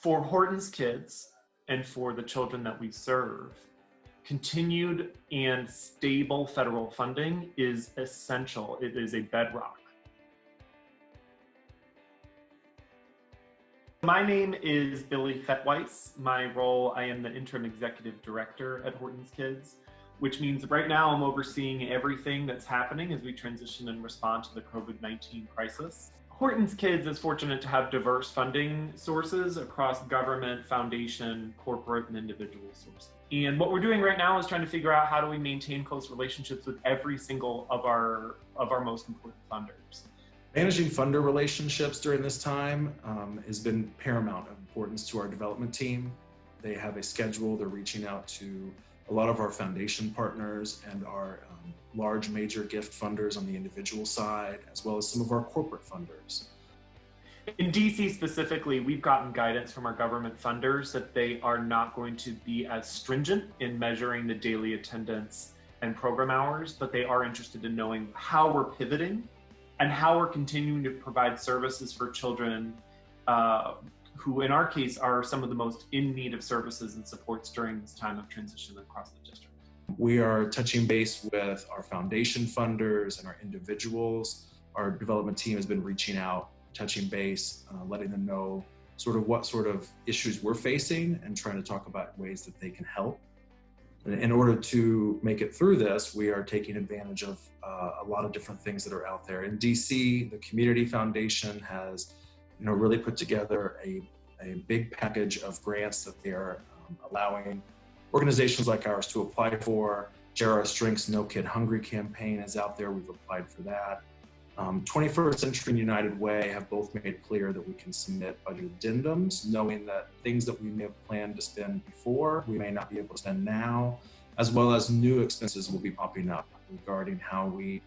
For Horton's kids and for the children that we serve, continued and stable federal funding is essential. It is a bedrock. My name is Billy Fetweiss. My role, I am the interim executive director at Horton's Kids, which means right now I'm overseeing everything that's happening as we transition and respond to the COVID-19 crisis. Horton's Kids is fortunate to have diverse funding sources across government, foundation, corporate, and individual sources. And what we're doing right now is trying to figure out how do we maintain close relationships with every single of our most important funders. Managing funder relationships during this time has been paramount of importance to our development team. They have a schedule. They're reaching out to a lot of our foundation partners and our large major gift funders on the individual side, as well as some of our corporate funders. In DC specifically, we've gotten guidance from our government funders that they are not going to be as stringent in measuring the daily attendance and program hours, but they are interested in knowing how we're pivoting and how we're continuing to provide services for children who, in our case, are some of the most in need of services and supports during this time of transition across the district. We are touching base with our foundation funders and our individuals. Our development team has been reaching out, touching base, letting them know what sort of issues we're facing and trying to talk about ways that they can help. In order to make it through this, we are taking advantage of a lot of different things that are out there. In DC, the Community Foundation has really put together a big package of grants that they are allowing organizations like ours to apply for. Share Our Strengths, No Kid Hungry campaign is out there. We've applied for that. 21st Century and United Way have both made clear that we can submit budget addendums, knowing that things that we may have planned to spend before, we may not be able to spend now, as well as new expenses will be popping up regarding how we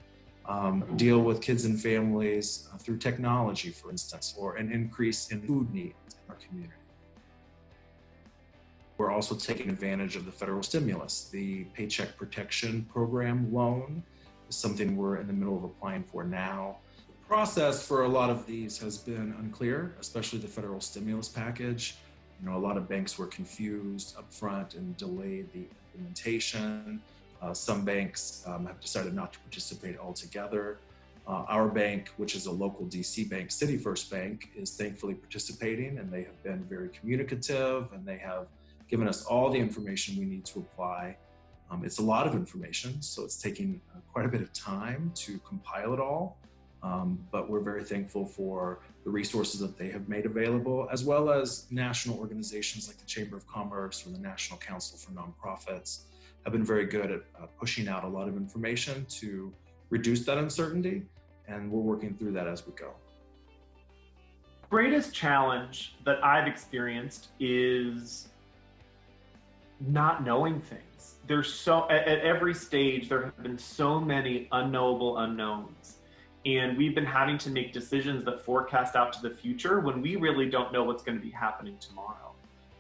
deal with kids and families through technology, for instance, or an increase in food needs in our community. We're also taking advantage of the federal stimulus. The Paycheck Protection Program loan is something we're in the middle of applying for now. The process for a lot of these has been unclear, especially the federal stimulus package. A lot of banks were confused up front and delayed the implementation. Some banks have decided not to participate altogether. Our bank, which is a local DC bank, City First Bank, is thankfully participating, and they have been very communicative, and they have given us all the information we need to apply. It's a lot of information, so it's taking quite a bit of time to compile it all, but we're very thankful for the resources that they have made available, as well as national organizations like the Chamber of Commerce or the National Council for Nonprofits have been very good at pushing out a lot of information to reduce that uncertainty, and we're working through that as we go. Greatest challenge that I've experienced is not knowing things. At every stage, there have been so many unknowable unknowns. And we've been having to make decisions that forecast out to the future when we really don't know what's going to be happening tomorrow.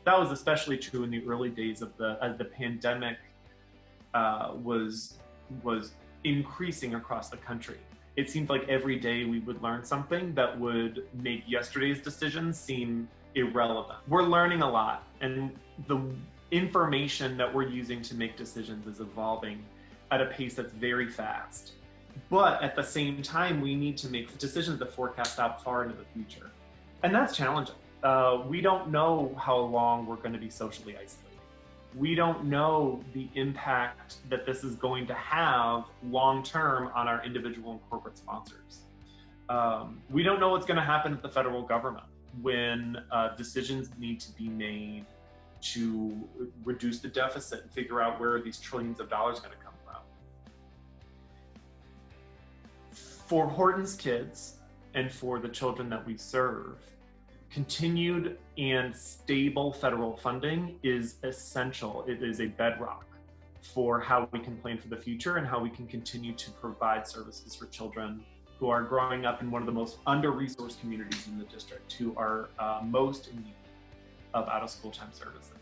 That was especially true in the early days as the pandemic was increasing across the country. It seemed like every day we would learn something that would make yesterday's decisions seem irrelevant. We're learning a lot, and the information that we're using to make decisions is evolving at a pace that's very fast. But at the same time, we need to make decisions that forecast out far into the future. And that's challenging. We don't know how long we're going to be socially isolated. We don't know the impact that this is going to have long-term on our individual and corporate sponsors. We don't know what's going to happen at the federal government when decisions need to be made to reduce the deficit and figure out where these trillions of dollars are going to come from. For Horton's Kids and for the children that we serve, continued and stable federal funding is essential. It is a bedrock for how we can plan for the future and how we can continue to provide services for children who are growing up in one of the most under-resourced communities in the district, who are most in need of out-of-school time services.